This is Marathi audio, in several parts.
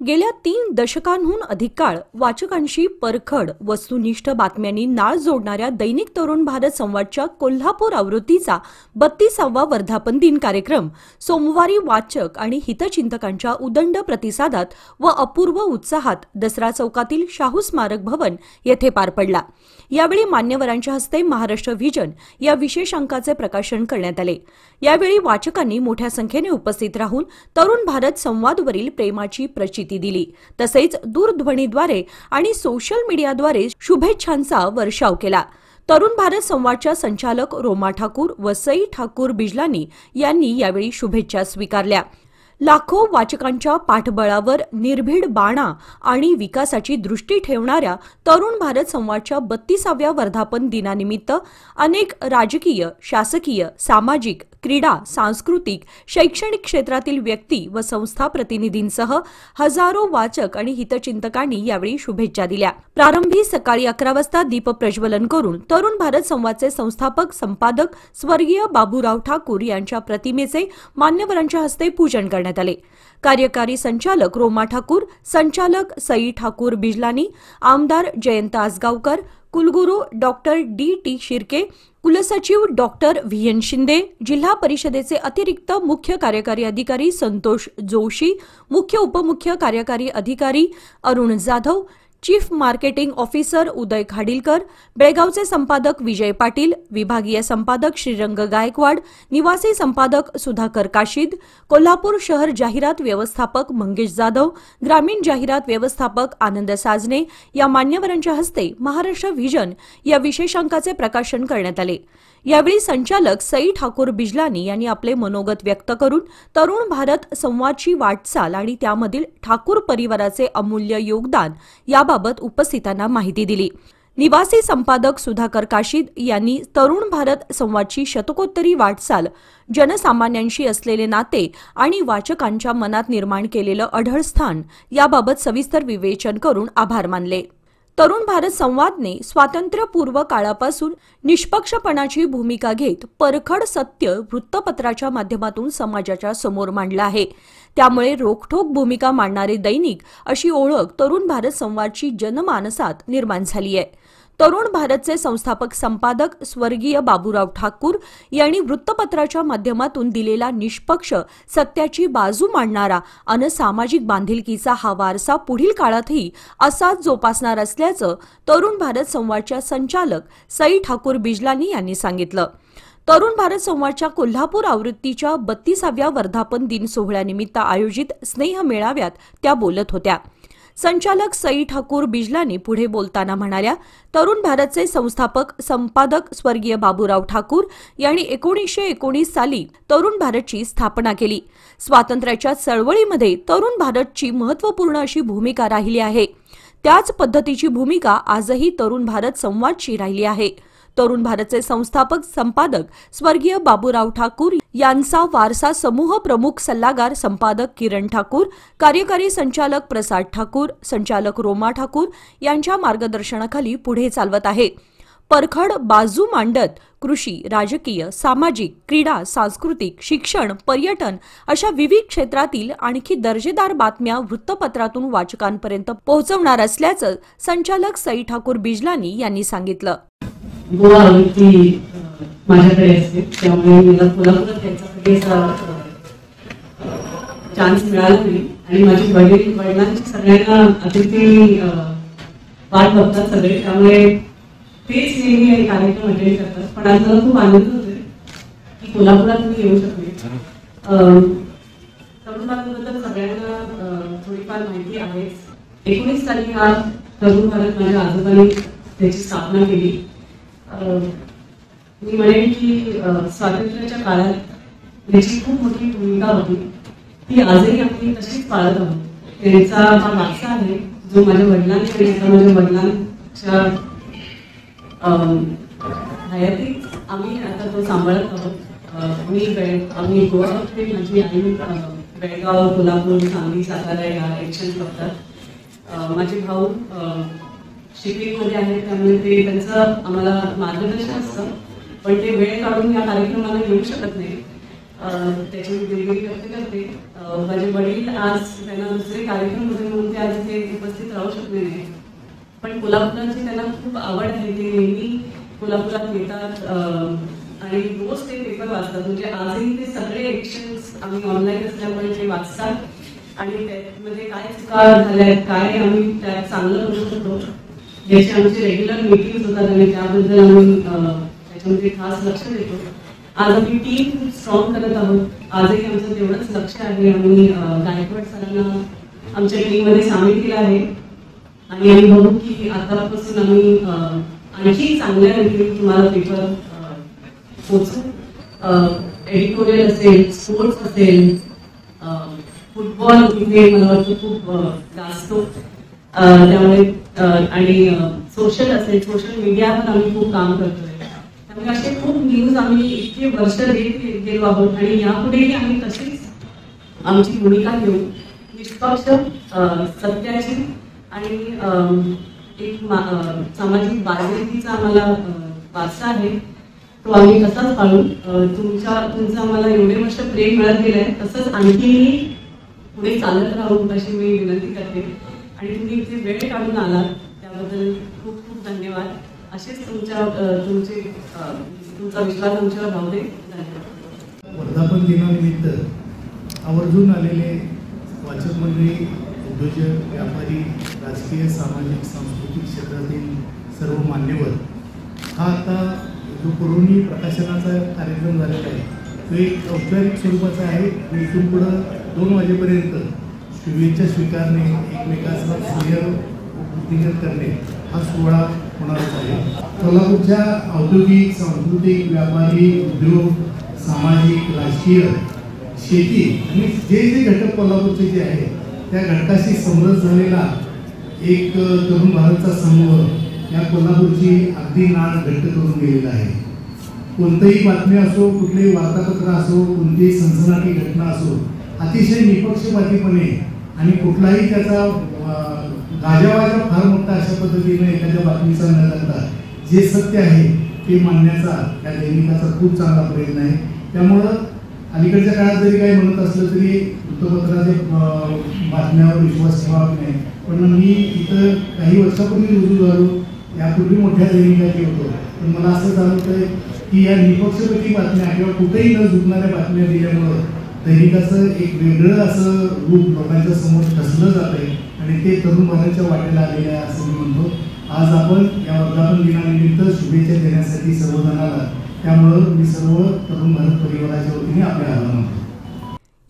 गेल्या 3 दशकांहून अधिक काळ वाचकांशी परखड वस्तुनिष्ठ बातम्यांनी नाळ जोडणाऱ्या दैनिक तरुण भारत संवादच्या कोल्हापूर आवृत्तीचा 32वा वर्धापन दिन कार्यक्रम सोमवारी वाचक आणि हितचिंतकांच्या उदंड प्रतिसादात व अपूर्व उत्साहात दसरा चौकातील शाहू स्मारक भवन येथे पार पडला। यावेळी मान्यवरांच्या हस्ते महाराष्ट्र व्हिजन या विशेष अंकाचे प्रकाशन करण्यात आले। यावेळी वाचकांनी मोठ्या संख्येने उपस्थित राहून तरुण भारत संवादवरील प्रेमाची प्रचिती दिली। तसेच दूरध्वनीद्वारे आणि सोशल मीडियाद्वारे शुभेच्छांचा वर्षाव केला। तरुण भारत संवादच्या संचालक रोमा ठाकूर व सई ठाकूर बिजलानी यांनी यावेळी शुभेच्छा स्वीकारल्या। लाखो वाचकांच्या पाठबळावर निर्भीड बाणा आणि विकासाची दृष्टी ठेवणाऱ्या तरुण भारत संवादच्या 32व्या वर्धापन दिनानिमित्त अनेक राजकीय, शासकीय, सामाजिक, क्रीडा, सांस्कृतिक, शैक्षणिक क्षेत्रातील व्यक्ती व संस्था प्रतिनिधींसह हजारो वाचक आणि हितचिंतकांनी यावेळी शुभेच्छा दिल्या। प्रारंभी सकाळी 11 वाजता दीप प्रज्वलन करून तरुण भारत संवादचे संस्थापक संपादक स्वर्गीय बाबूराव ठाकूर यांच्या प्रतिमेचे मान्यवरांच्या हस्ते पूजन करण्यात आले। कार्यकारी संचालक रोमा ठाकूर, संचालक सई ठाकूर बिजलानी, आमदार जयंत आसगावकर, कुलगुरू डॉक्टर डी.टी. शिर्के, कुलसचिव डॉक्टर व्ही.एन. शिंदे, जिल्हा परिषदेचे अतिरिक्त मुख्य कार्यकारी अधिकारी संतोष जोशी, मुख्य उपमुख्य कार्यकारी अधिकारी Arun Jadhav, chief marketing officer उदय खाडीलकर, बेळगावचे संपादक विजय पाटील, विभागीय संपादक श्रीरंग गायकवाड, निवासी संपादक सुधाकर काशीद, कोल्हापूर शहर जाहिरात व्यवस्थापक मंगेश जाधव, ग्रामीण जाहिरात व्यवस्थापक आनंद साजने या मान्यवरांच्या हस्ते महाराष्ट्र व्हिजन या विशेषांकाचे प्रकाशन करण्यात आले। यावेळी संचालक सई ठाकूर बिजलानी यांनी आपले मनोगत व्यक्त करून तरुण भारत संवादची वाटचाल आणि त्यामधील ठाकूर परिवाराचे अमूल्य योगदान याबाबत उपस्थितांना माहिती दिली। निवासी संपादक सुधाकर काशीद यांनी तरुण भारत संवादची शतकोत्तरी वाटचाल, जनसामान्यांशी असलेले नाते आणि वाचकांच्या मनात निर्माण केलेलं अढळ स्थान याबाबत सविस्तर विवेचन करून आभार मानले। तरुण भारत संवादने स्वातंत्र्यपूर्व काळापासून निष्पक्षपणाची भूमिका घेत परखड सत्य वृत्तपत्राच्या माध्यमातून समाजाच्या समोर मांडलं आहे। त्यामुळे रोखठोक भूमिका मांडणारे दैनिक अशी ओळख तरुण भारत संवादची जनमानसात निर्माण झाली आहे। तरुण भारतचे संस्थापक संपादक स्वर्गीय बाबूराव ठाकूर यांनी वृत्तपत्राच्या माध्यमातून दिलेला निष्पक्ष सत्याची बाजू मांडणारा अन सामाजिक बांधिलकीचा हा वारसा पुढील काळातही असाच जोपासणार असल्याचं तरुण भारत संवादच्या संचालक सई ठाकूर बिजलानी यांनी सांगितलं। तरुण भारत संवादच्या कोल्हापूर आवृत्तीच्या 32व्या वर्धापन दिन सोहळ्यानिमित्त आयोजित स्नेह मेळाव्यात त्या बोलत होत्या। संचालक सई ठाकूर बिजलानी पुढे बोलताना म्हणाल्या, तरुण भारतचे संस्थापक संपादक स्वर्गीय बाबूराव ठाकूर यांनी 1919 साली तरुण भारतची स्थापना केली। स्वातंत्र्याच्या चळवळीमध्ये तरुण भारतची महत्त्वपूर्ण अशी भूमिका राहिली आहे। त्याच पद्धतीची भूमिका आजही तरुण भारत संवादची राहिली आहे। तरुण भारतचे संस्थापक संपादक स्वर्गीय बाबूराव ठाकूर यांचा वारसा समूह प्रमुख सल्लागार संपादक किरण ठाकूर, कार्यकारी संचालक प्रसाद ठाकूर, संचालक रोमा ठाकूर यांच्या मार्गदर्शनाखाली पुढे चालवत आहे। परखड बाजू मांडत कृषी, राजकीय, सामाजिक, क्रीडा, सांस्कृतिक, शिक्षण, पर्यटन अशा विविध क्षेत्रातील आणखी दर्जेदार बातम्या वृत्तपत्रातून वाचकांपर्यंत पोहोचवणार असल्याचं संचालक सई ठाकूर बिजलानी यांनी सांगितलं। गोवा आवृत्ती माझ्याकडे असते, त्यामुळे मला कोल्हापुरात यायचा चान्स मिळाला नाही आणि माझी वडिलांची सगळ्यांना अतिथी वाट बघतात सगळे, त्यामुळे तेच नेहमी हे कार्यक्रम अटेंड करतात। पण आज मला खूप आनंद होतोय की कोल्हापुरात मी येऊ शकले। तरुण भारताबद्दल सगळ्यांना थोडीफार माहिती आहे। 19 साली हा तरुण भारत माझ्या आजोबांनी त्याची स्थापना केली। मी म्हणेन की स्वातंत्र्याच्या काळात त्याची खूप मोठी भूमिका होती, ती आजही आम्ही तशीच पाळत आहोत। त्यांचा हा वारसा आहे जो माझ्या वडिलांनी आणि आता माझ्या वडिलांच्या हयातीत आम्ही आता तो सांभाळत आहोत। आम्ही गोवामध्ये माझी आई बेळगाव, कोल्हापूर, सांगली, सातारा या इलेक्शन बघतात। माझे भाऊ शिपिंगमध्ये आहेत, त्यामुळे ते त्यांचं आम्हाला मार्गदर्शन असतं, पण ते वेळ काढून या कार्यक्रमाला येऊ शकत नाही। त्याची मी दिलगिरी व्यक्त करते। माझे वडील आज त्यांना दुसरे कार्यक्रम होते म्हणून ते आज इथे उपस्थित राहू शकले नाही, पण कोल्हापुराची त्यांना खूप आवड आहे. ते नेहमी कोल्हापुरात येतात आणि रोज ते पेपर वाचतात. म्हणजे आजही ते सगळे एक्शन्स आम्ही ऑनलाईन असल्यामुळे ते वाचतात आणि त्यामध्ये काय चुका झाल्या आहेत, काय आम्ही त्यात चांगलं करू शकतो याची आमची रेग्युलर मीटिंग्स होतात आणि त्याबद्दल आम्ही त्याच्यामध्ये खास लक्ष देतो. आज आम्ही टीम खूप स्ट्रॉंग करत आहोत. आजही आमचं तेवढंच लक्ष आहे. आम्ही गायकवाड सरांना आमच्या टीममध्ये सामील केलं आहे आणि आम्ही बघू की आतापासून आम्ही आणखी चांगल्या रीतीने तुम्हाला पेपर पोचू. एडिटोरियल असेल, स्पोर्ट्स असेल, फुटबॉल इथे मला वाटतं खूप गाजतो, त्यामुळे आणि सोशल असेल, सोशल मीडिया पण आम्ही खूप काम करतोय. त्यामुळे असे खूप न्यूज आम्ही इतके वर्ष देत गेलो आहोत आणि यापुढेही आम्ही तशीच आमची भूमिका घेऊ. निष्पक्ष, सत्याची आणि एक सामाजिक बांधिलकीचा आम्हाला वारसा आहे, तो आम्ही तसाच पाळू. तुमचं आम्हाला एवढे वर्ष प्रेम मिळत गेलंय, तसंच आणखीही पुढे चालत राहू अशी मी विनंती करते. आणि तुम्ही इथे वेळ काढून आलात त्याबद्दल खूप खूप धन्यवाद. असेच तुमचा विश्वास आमच्यावर राहू दे. धन्यवाद. वर्धापन दिनानिमित्त आवर्जून आलेले वाचक मंडळी, उद्योजक, व्यापारी, राजकीय, सामाजिक, सांस्कृतिक क्षेत्रातील सर्व मान्यवर, हा आता जो कोरोनी प्रकाशनाचा कार्यक्रम झालेला आहे तो एक औपचारिक स्वरूपाचा आहे. इथून पुढं 2 वाजेपर्यंत शुभेच्छा स्वीकारणे, एकमेकांचा स्नेहवृत्तीगत करणे हा सोहळा होणारच आहे. कोल्हापूरच्या औद्योगिक, सांस्कृतिक, व्यापारी, उद्योग, सामाजिक, राजकीय, शेती आणि जे घटक कोल्हापूरचे जे आहे त्या घटकाशी समरस झालेला एक तरुण भारतचा समूह या कोल्हापूरची अगदी नाळ घट्ट करून गेलेला आहे. कोणतीही बातमी असो, कुठलेही वार्तापत्र असो, कोणतीही सनसनाटी घटना असो, अतिशय निपक्षपातीपणे आणि कुठलाही त्याचा गाजावाजा फार मोठा अशा पद्धतीने एखाद्या बातमीचा न करता जे सत्य आहे ते मांडण्याचा या दैनिकाचा खूप चांगला प्रयत्न आहे. त्यामुळं अलीकडच्या काळात जरी काही म्हणत असलं तरी वृत्तपत्राच्या बातम्यावर विश्वास ठेवावा नाही. पण मी इथं काही वर्षापूर्वी रुजू झालो, यापूर्वी मोठ्या दैनिकात होतो, पण मला असं जाणवतंय की या निपक्षपाती बातम्या किंवा कुठेही न झुकणाऱ्या बातम्या दिल्यामुळं दैनिकाचं एक वेगळं असं रूप लोकांच्या समोर ठसलं जात आहे आणि ते तरुण भारताच्या वाटेला आलेले आहे असं मी म्हणतो. आज आपण या वर्धापन दिनानिमित्त शुभेच्छा देण्यासाठी सर्वजण आलात, त्यामुळं मी सर्व तरुण भारत परिवाराच्या वतीने आपले आभार मानतो.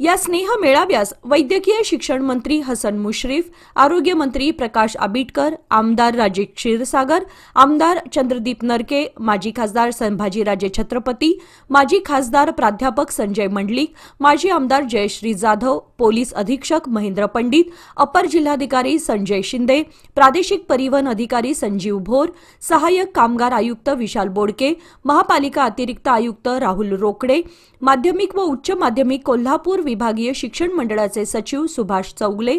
या स्नेह मेळाव्यास वैद्यकीय शिक्षण मंत्री हसन मुश्रीफ, आरोग्य मंत्री प्रकाश आबिटकर, आमदार राजेश क्षीरसागर, आमदार चंद्रदीप नरके, माजी खासदार संभाजीराजे छत्रपती, माजी खासदार प्राध्यापक संजय मंडलिक, माजी आमदार जयश्री जाधव, पोलीस अधीक्षक महेंद्र पंडित, अपर जिल्हाधिकारी संजय शिंदे, प्रादेशिक परिवहन अधिकारी संजीव भोर, सहाय्यक कामगार आयुक्त विशाल बोडके, महापालिका अतिरिक्त आयुक्त राहुल रोकडे, माध्यमिक व उच्च माध्यमिक कोल्हापूर विभागीय शिक्षण मंडळाचे सचिव सुभाष चौगले,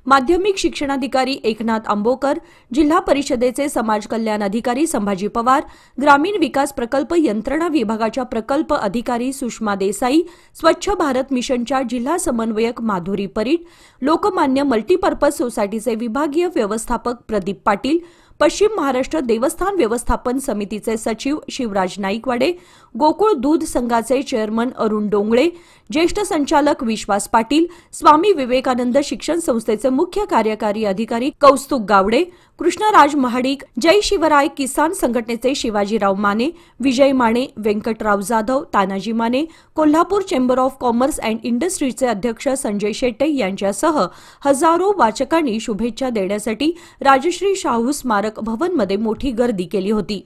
माध्यमिक शिक्षणाधिकारी एकनाथ आंबोकर, जिल्हा परिषदेचे समाज कल्याण अधिकारी संभाजी पवार, ग्रामीण विकास प्रकल्प यंत्रणा विभागाच्या प्रकल्प अधिकारी सुषमा देसाई, स्वच्छ भारत मिशनच्या जिल्हा समन्वयक माधुरी परीट, लोकमान्य मल्टीपर्पज सोसायटीचे विभागीय व्यवस्थापक प्रदीप पाटील, पश्चिम महाराष्ट्र देवस्थान व्यवस्थापन समितीचे सचिव शिवराज नाईकवाडे, गोकुळ दूध संघाचे चेअरमन अरुण डोंगळे, ज्येष्ठ संचालक विश्वास पाटील, स्वामी विवेकानंद शिक्षण संस्थेचे मुख्य कार्यकारी अधिकारी कौस्तुभ गावडे, कृष्णराज महाडिक, जय शिवराय किसान संघटनेचे शिवाजीराव माने, विजय Mane, Vyankatrao Jadhav, Tanaji Mane, Kolhapur chamber of commerce and इंडस्ट्रीजचे अध्यक्ष संजय शेट्टे यांच्यासह हजारो वाचकांनी शुभेच्छा देण्यासाठी राजश्री शाहू स्मारक भवनमध्ये मोठी गर्दी केली होती.